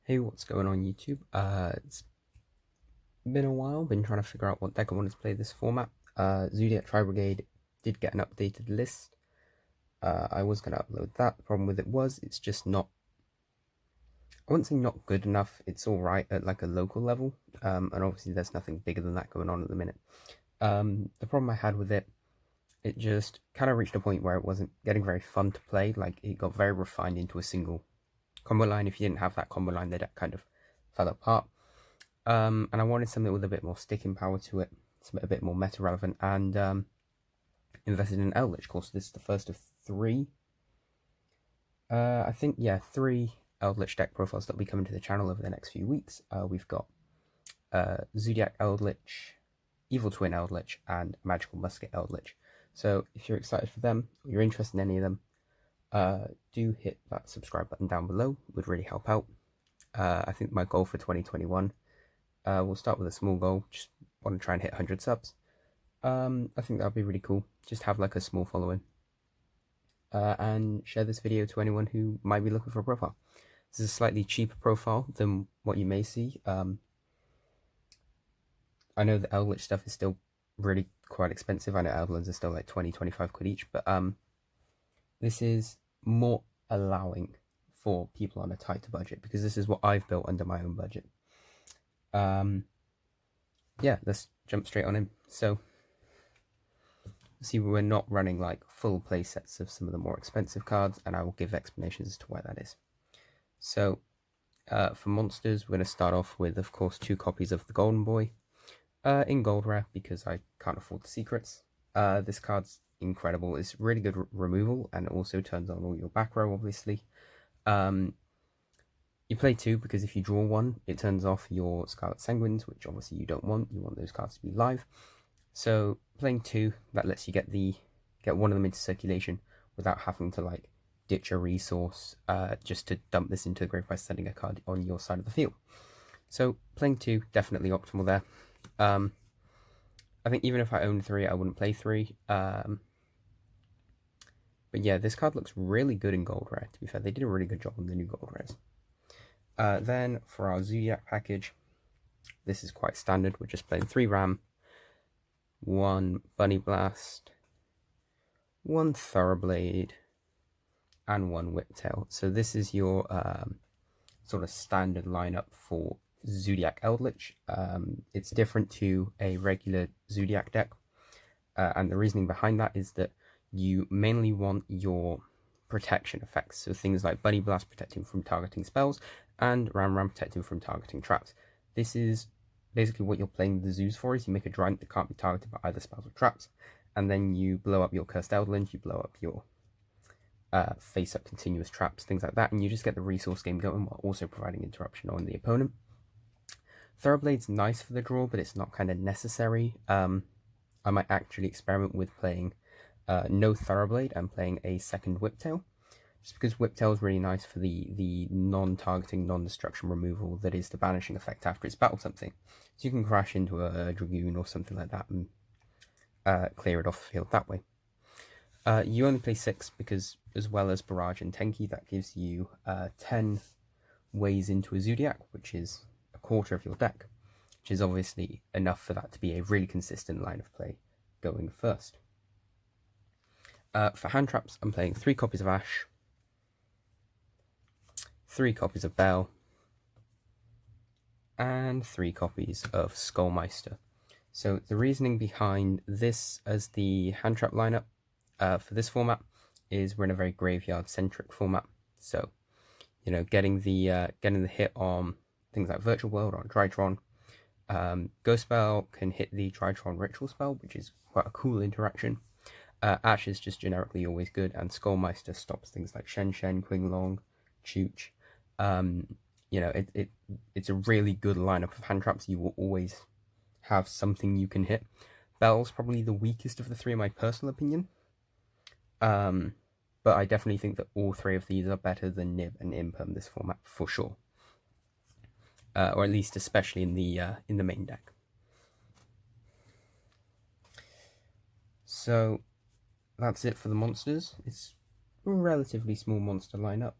Hey, what's going on YouTube? It's been a while, been trying to figure out what deck I wanted to play this format. Zoodiac Tri-Brigade did get an updated list. I was going to upload that. The problem with it was, it's just not, I wouldn't say not good enough, it's alright at like a local level, and obviously there's nothing bigger than that going on at the minute. The problem I had with it, it just kind of reached a point where it wasn't getting very fun to play, like it got very refined into a single combo line. If you didn't have that combo line, the deck kind of fell apart. And I wanted something with a bit more sticking power to it, something a bit more meta relevant, and invested in Eldlich. Of course, this is the first of three. I think, yeah, three Eldlich deck profiles that will be coming to the channel over the next few weeks. We've got Zoodiac Eldlich, Evil Twin Eldlich, and Magical Musket Eldlich. So if you're excited for them, or you're interested in any of them, do hit that subscribe button down below. It would really help out. I think my goal for 2021, we'll start with a small goal, just want to try and hit 100 subs. I think that would be really cool, just have like a small following. And share this video to anyone who might be looking for a profile. This is a slightly cheaper profile than what you may see. I know the Eldlich stuff is still really quite expensive. I know Eldlands are still like 20-25 quid each, but this is more allowing for people on a tighter budget, because this is what I've built under my own budget. Yeah, let's jump straight on in. So, see, we're not running like full play sets of some of the more expensive cards, and I will give explanations as to why that is. So, for monsters, we're going to start off with, of course, 2 copies of the Golden Boy in gold rare, because I can't afford the secrets. This card's incredible. It's really good removal, and it also turns on all your back row, obviously. You play 2 because if you draw 1, it turns off your Scarlet Sanguines, which obviously you don't want. You want those cards to be live. So playing 2, that lets you get one of them into circulation without having to like ditch a resource just to dump this into the grave by sending a card on your side of the field. So playing 2, definitely optimal there. I think even if I owned 3, I wouldn't play 3. But yeah, this card looks really good in gold rare, to be fair. They did a really good job on the new gold rares. Then for our Zoodiac package, this is quite standard. We're just playing 3 Ram, 1 Bunny Blast, 1 Thoroughblade, and 1 Whiptail. So this is your sort of standard lineup for Zoodiac Eldlich. It's different to a regular Zoodiac deck, and the reasoning behind that is that you mainly want your protection effects, so things like Bunny Blast protecting from targeting spells, and Ram protecting from targeting traps. This is basically what you're playing the Zoos for, is you make a giant that can't be targeted by either spells or traps, and then you blow up your Cursed Eldland, you blow up your face-up continuous traps, things like that, and you just get the resource game going while also providing interruption on the opponent. Thoroughblade's nice for the draw, but it's not kind of necessary. I might actually experiment with playing no Thoroughblade and playing a second Whiptail, just because Whiptail is really nice for the non-targeting, non-destruction removal that is the banishing effect after it's battled something. So you can crash into a Dragoon or something like that and clear it off the field that way. You only play 6 because, as well as Barrage and Tenki, that gives you 10 ways into a Zoodiac, which is a quarter of your deck, which is obviously enough for that to be a really consistent line of play going first. For hand traps, I'm playing 3 copies of Ash, 3 copies of Bell, and 3 copies of Skullmeister. So the reasoning behind this as the hand trap lineup for this format is we're in a very graveyard centric format. So, you know, getting the hit on things like Virtual World or Drytron. Ghost Spell can hit the Drytron Ritual Spell, which is quite a cool interaction. Ash is just generically always good, and Skullmeister stops things like Shen, Qinglong, Chooch. You know, it's a really good lineup of hand traps. You will always have something you can hit. Bell's probably the weakest of the 3 in my personal opinion. But I definitely think that all 3 of these are better than Nib and Imp in this format for sure. Or at least especially in the main deck. So that's it for the monsters. It's a relatively small monster lineup.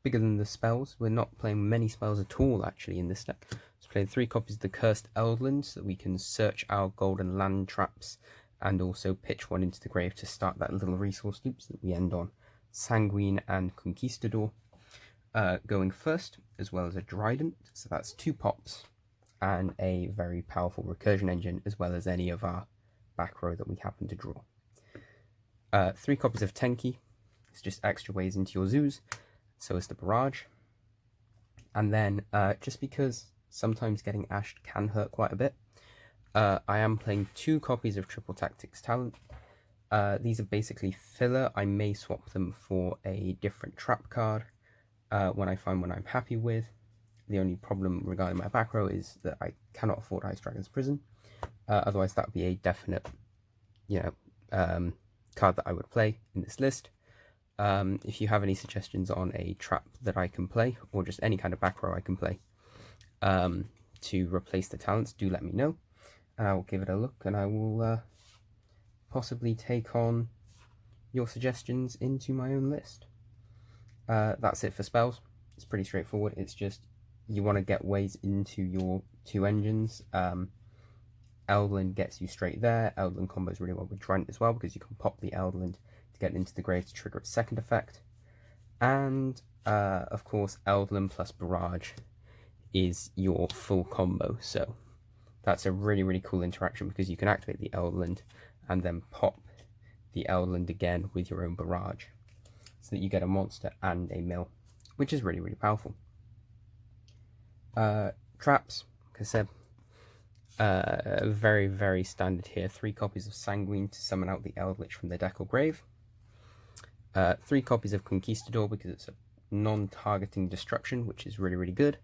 bigger than the spells. We're not playing many spells at all, actually, in this deck. So playing 3 copies of the Cursed Eldland so that we can search our golden land traps and also pitch one into the grave to start that little resource loop so that we end on Sanguine and Conquistador going first, as well as a Trident. So that's 2 pops and a very powerful recursion engine, as well as any of our back row that we happen to draw. 3 copies of Tenki. It's just extra ways into your zoos. So is the Barrage. And then, just because sometimes getting ashed can hurt quite a bit, I am playing 2 copies of Triple Tactics Talent. These are basically filler. I may swap them for a different trap card when I find one I'm happy with. The only problem regarding my back row is that I cannot afford Ice Dragon's Prison. Otherwise, that would be a definite, card that I would play in this list. If you have any suggestions on a trap that I can play, or just any kind of back row I can play to replace the talents, do let me know. And I will give it a look, and I will possibly take on your suggestions into my own list. That's it for spells. It's pretty straightforward. It's just you want to get ways into your 2 engines. Eldland gets you straight there. Eldland combos really well with Trident as well, because you can pop the Eldland to get into the grave to trigger its second effect. And of course, Eldland plus Barrage is your full combo. So that's a really, really cool interaction, because you can activate the Eldland and then pop the Eldland again with your own Barrage, so that you get a monster and a mill, which is really, really powerful. Traps, like I said, very, very standard here. 3 copies of Sanguine to summon out the Eldlich from the deck or grave. 3 copies of Conquistador because it's a non-targeting destruction, which is really, really good.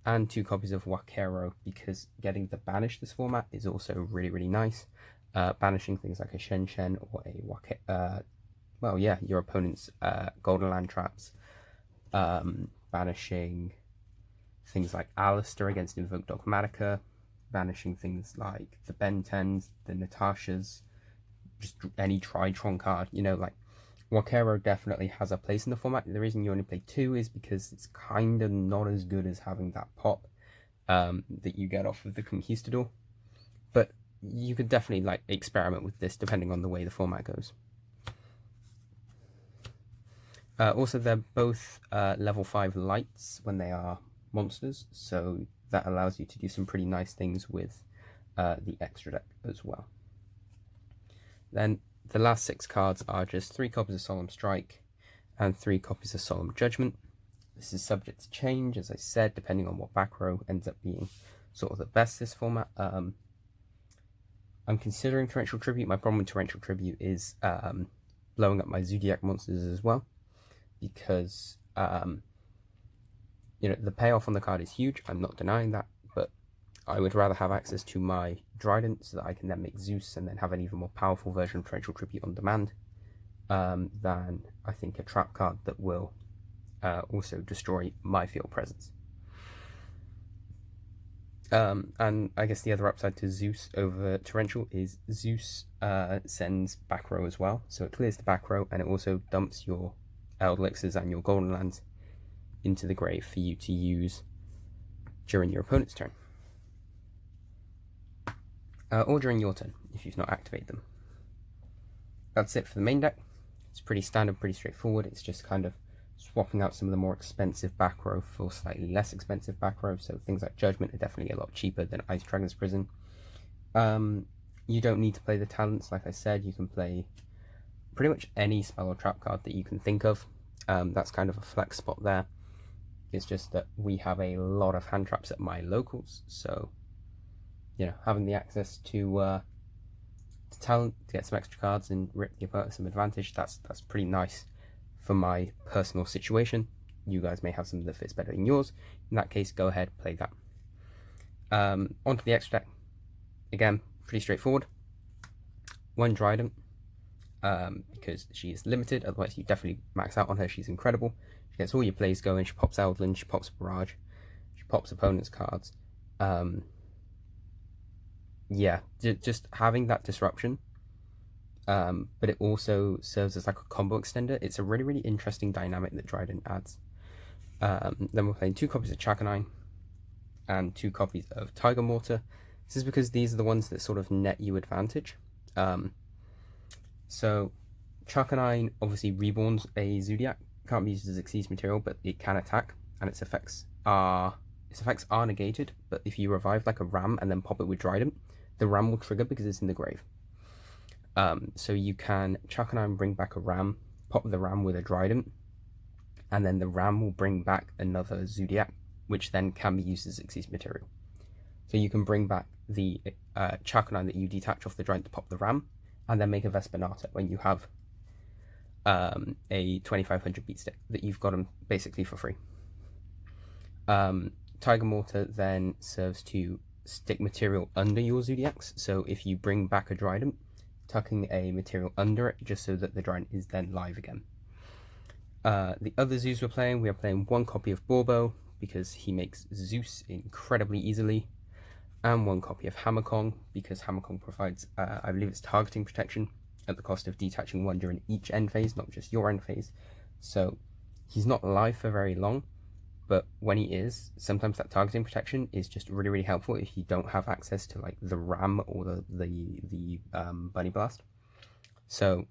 And 2 copies of Wakero because getting the banish this format is also really, really nice. Banishing things like a Shen Shen or a your opponent's golden land traps. Banishing things like Alistair against Invoked Dogmatica. Banishing things like the Ben 10s, the Natashas, just any Tritron card. Like Wakero definitely has a place in the format. The reason you only play 2 is because it's kind of not as good as having that pop that you get off of the Conquistador. But you could definitely experiment with this depending on the way the format goes. Also, they're both level 5 lights when they are monsters, so that allows you to do some pretty nice things with the extra deck as well. Then the last 6 cards are just 3 copies of Solemn Strike and 3 copies of Solemn Judgment. This is subject to change, as I said, depending on what back row ends up being sort of the best this format. I'm considering Torrential Tribute. My problem with Torrential Tribute is blowing up my Zoodiac monsters as well, because the payoff on the card is huge. I'm not denying that, but I would rather have access to my Trident so that I can then make Zeus and then have an even more powerful version of Torrential Tribute on demand than I think a trap card that will also destroy my field presence. And I guess the other upside to Zeus over Torrential is Zeus sends back row as well, so it clears the back row and it also dumps your Eldlichs and your golden lands into the grave for you to use during your opponent's turn. Or during your turn, if you've not activated them. That's it for the main deck. It's pretty standard, pretty straightforward. It's just kind of swapping out some of the more expensive back row for slightly less expensive back row. So things like Judgment are definitely a lot cheaper than Ice Dragon's Prison. You don't need to play the talents, like I said. You can play pretty much any spell or trap card that you can think of. That's kind of a flex spot there. It's just that we have a lot of hand traps at my locals, so having the access to talent to get some extra cards and rip the opponent some advantage, that's pretty nice for my personal situation. You guys may have something that fits better in yours. In that case, go ahead, play that. Onto the extra deck. Again, pretty straightforward. 1 Trident, because she is limited, otherwise you definitely max out on her. She's incredible. She gets all your plays going. She pops Eldland, she pops Barrage, she pops opponent's cards. Just having that disruption, but it also serves as like a combo extender. It's a really, really interesting dynamic that Trident adds. Then we're playing 2 copies of Chakanine and 2 copies of Tiger Mortar. This is because these are the ones that sort of net you advantage. So Chakanine obviously reborns a Zoodiac. Can't be used as Xyz material, but it can attack, and its effects are negated. But if you revive like a ram and then pop it with Trident, the ram will trigger because it's in the grave. So you can Chakanine bring back a ram, pop the ram with a Trident, and then the ram will bring back another Zoodiac, which then can be used as Xyz material. So you can bring back the Chakanine that you detach off the Trident to pop the ram, and then make a Vespernato when you have a 2500 beat stick that you've got them basically for free. Tiger Mortar then serves to stick material under your Zoodiacs, so if you bring back a Trident, tucking a material under it just so that the Trident is then live again. The other Zeus we are playing 1 copy of Borbo because he makes Zeus incredibly easily, and 1 copy of Hammerkong because Hammerkong provides, I believe it's targeting protection at the cost of detaching 1 during each end phase, not just your end phase. So he's not live for very long, but when he is, sometimes that targeting protection is just really, really helpful if you don't have access to like the ram or the bunny blast. So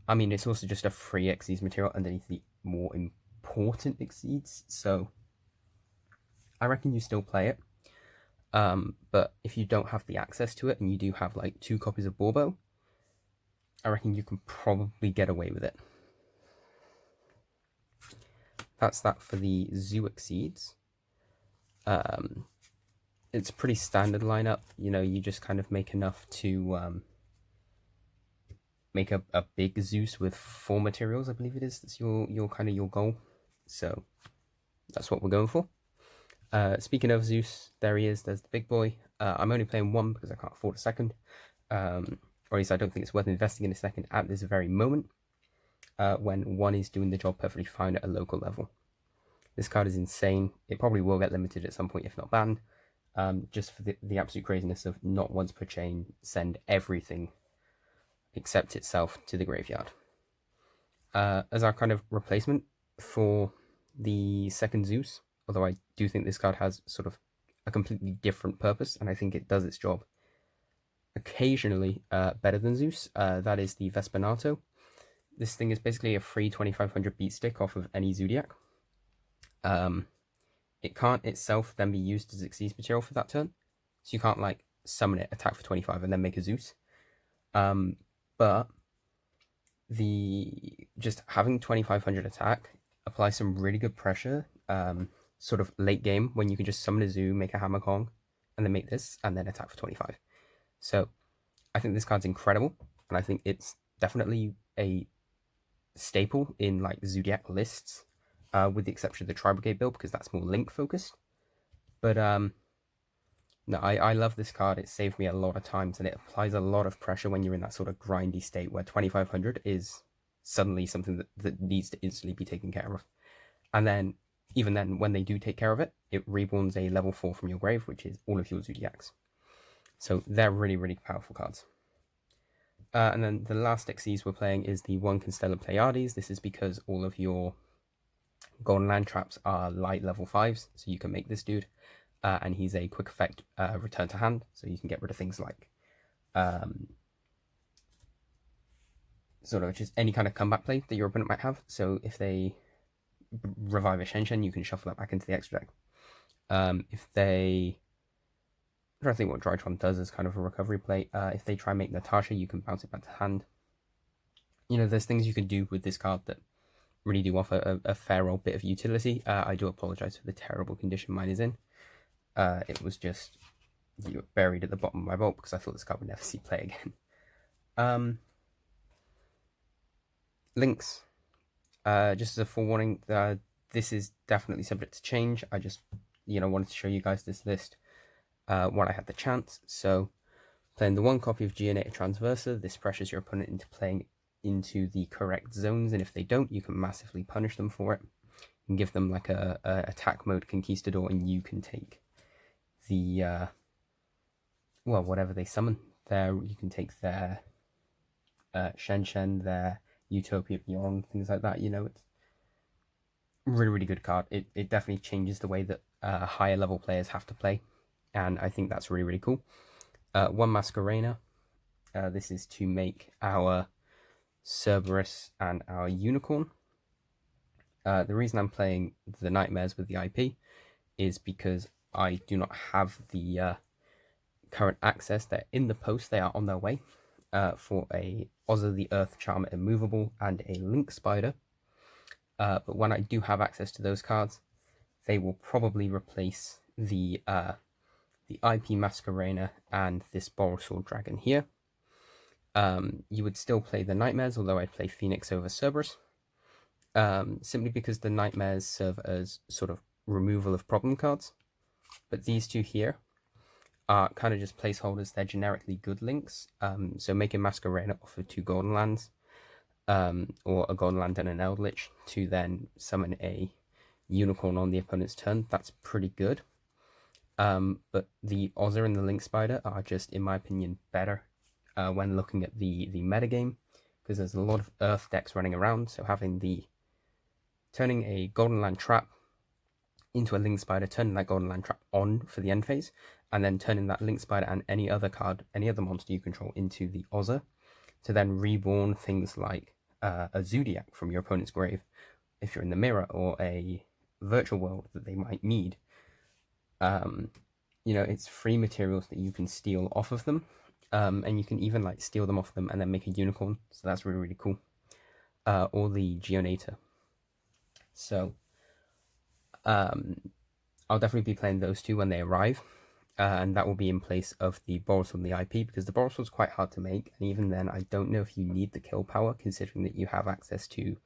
I mean, it's also just a free Xyz material underneath the more important Xyz, so I reckon you still play it. But if you don't have the access to it and you do have like 2 copies of Borbo, I reckon you can probably get away with it. That's that for the Zoo Xyz. It's a pretty standard lineup. You know, you just kind of make enough to make a big Zeus with 4 materials, I believe it is. That's your kind of your goal. So that's what we're going for. Speaking of Zeus, there he is. There's the big boy. I'm only playing 1 because I can't afford a second. Or at least I don't think it's worth investing in a second at this very moment, when 1 is doing the job perfectly fine at a local level. This card is insane. It probably will get limited at some point, if not banned, just for the absolute craziness of not once per chain send everything except itself to the graveyard. As our kind of replacement for the second Zeus, although I do think this card has sort of a completely different purpose, and I think it does its job occasionally better than Zeus. That is the Vespernato. This thing is basically a free 2500 beat stick off of any Zoodiac. It can't itself then be used as Xyz material for that turn, so you can't like summon it, attack for 25, and then make a Zeus. But just having 2500 attack applies some really good pressure, sort of late game, when you can just summon a Zoo, make a Hammerkong, and then make this, and then attack for 25. So I think this card's incredible, and I think it's definitely a staple in like Zoodiac lists, with the exception of the Tri-Brigade build, because that's more link focused. But no, I love this card. It saved me a lot of times, and it applies a lot of pressure when you're in that sort of grindy state where 2500 is suddenly something that needs to instantly be taken care of. And then, even then, when they do take care of it, it reborns a level 4 from your grave, which is all of your Zoodiacs. So they're really, really powerful cards. And then the last Xyz we're playing is the 1 Constellar Pleiades. This is because all of your golden land traps are light level 5s, so you can make this dude. And he's a quick effect return to hand, so you can get rid of things like sort of just any kind of comeback play that your opponent might have. So if they revive a Shen, you can shuffle that back into the extra deck. If they... I'm trying to think what Drytron does as kind of a recovery play. If they try and make Natasha, you can bounce it back to hand. You know, there's things you can do with this card that really do offer a fair old bit of utility. I do apologise for the terrible condition mine is in. It was just buried at the bottom of my vault because I thought this card would never see play again. Links. Just as a forewarning, this is definitely subject to change. I just, wanted to show you guys this list when I had the chance. So, playing the 1 copy of Geonator Transversa, this pressures your opponent into playing into the correct zones, and if they don't, you can massively punish them for it. You can give them like a attack mode Conquistador, and you can take the whatever they summon there. You can take their Shen, their Utopia Beyond, things like that. It's really good card. It definitely changes the way that higher level players have to play, and I think that's really cool. One Masquerena. This is to make our Cerberus and our Unicorn. The reason I'm playing the Nightmares with the IP is because I do not have the current access. They're in the post, they are on their way for a Ozza the Earth Charmer Immovable and a Link Spider. But when I do have access to those cards, they will probably replace the IP Masquerena and this Borosaur Dragon here. You would still play the Nightmares, although I'd play Phoenix over Cerberus. Simply because the Nightmares serve as sort of removal of problem cards. But these two here are kind of just placeholders. They're generically good links. So making Masquerena off of 2 Golden Lands, or a Golden Land and an Eldlich, to then summon a Unicorn on the opponent's turn, that's pretty good. But the Ozza and the Link Spider are just, in my opinion, better when looking at the metagame, because there's a lot of Earth decks running around, so having turning a Golden Land trap into a Link Spider, turning that Golden Land trap on for the end phase, and then turning that Link Spider and any other monster you control into the Ozza, to then reborn things like a Zoodiac from your opponent's grave, if you're in the mirror, or a virtual world that they might need. It's free materials that you can steal off of them, and you can even like steal them off them and then make a Unicorn, so that's really cool. Or the Geonator. So I'll definitely be playing those two when they arrive, and that will be in place of the Borosaur and the IP, because the Borosaur is quite hard to make, and even then I don't know if you need the kill power, considering that you have access to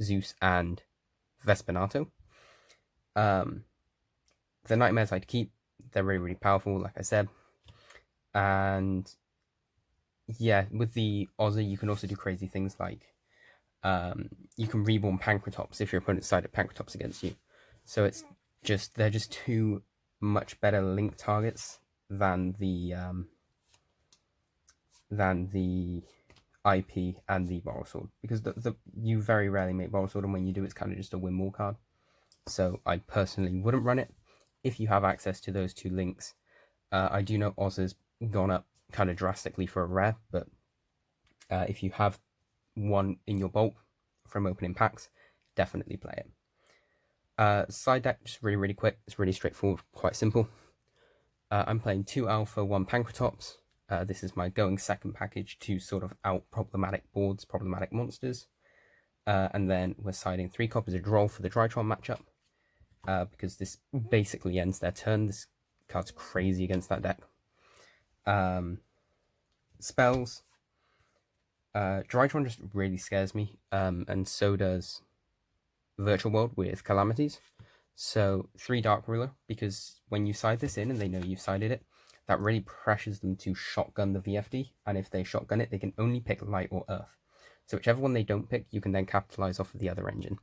Zeus and Vespinato. The Nightmares I'd keep. They're really powerful, like I said. And yeah, with the Ozza, you can also do crazy things like you can reborn Pancratops if your opponent decided Pancratops against you. So they're just two much better link targets than the IP and the Borosaur, because you very rarely make Borosaur, and when you do, it's kind of just a win more card. So I personally wouldn't run it if you have access to those two links. I do know Ozza's gone up kind of drastically for a rare, but if you have one in your bulk from opening packs, definitely play it. Side deck, just really quick. It's really straightforward, quite simple. I'm playing 2 Alpha, 1 Pancratops. This is my going second package to sort of out problematic boards, problematic monsters. And then we're siding 3 copies of Droll for the Drytron matchup, because this basically ends their turn. This card's crazy against that deck. Spells. Drytron just really scares me, and so does Virtual World with Calamities. So 3 Dark Ruler, because when you side this in and they know you've sided it, that really pressures them to shotgun the VFD, and if they shotgun it, they can only pick Light or Earth. So whichever one they don't pick, you can then capitalize off of the other engine.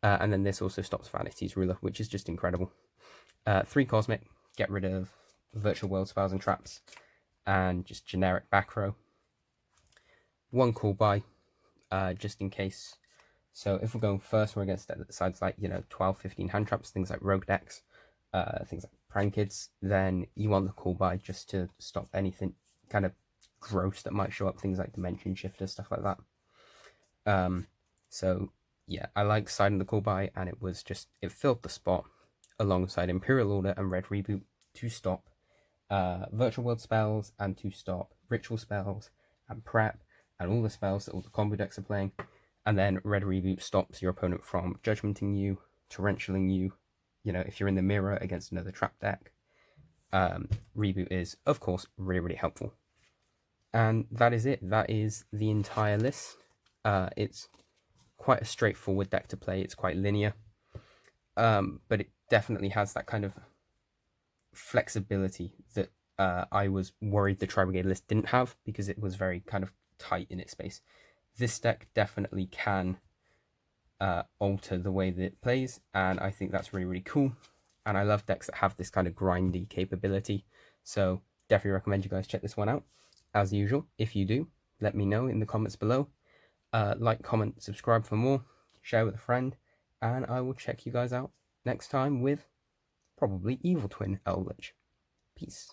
And then this also stops Vanity's Ruler, which is just incredible. 3 Cosmic, get rid of Virtual World spells and traps, and just generic back row. 1 Call By, just in case. So if we're going first, we're against sides like 12, 15 hand traps, things like Rogue decks, things like Prankids, then you want the Call By just to stop anything kind of gross that might show up, things like Dimension Shifter, stuff like that. So yeah, I like siding the Call By, and it filled the spot alongside Imperial Order and Red Reboot to stop Virtual World spells, and to stop Ritual spells and Prep and all the spells that all the combo decks are playing. And then Red Reboot stops your opponent from Judgmenting you, Torrentialing you, if you're in the mirror against another trap deck. Reboot is, of course, really helpful. And that is it. That is the entire list. It's quite a straightforward deck to play. It's quite linear. But it definitely has that kind of flexibility that I was worried the Tri-Brigade list didn't have, because it was very kind of tight in its space. This deck definitely can alter the way that it plays, and I think that's really cool. And I love decks that have this kind of grindy capability, so definitely recommend you guys check this one out. As usual, if you do, let me know in the comments below. Like, comment, subscribe for more, share with a friend, and I will check you guys out next time with probably Evil Twin Eldlich. Peace.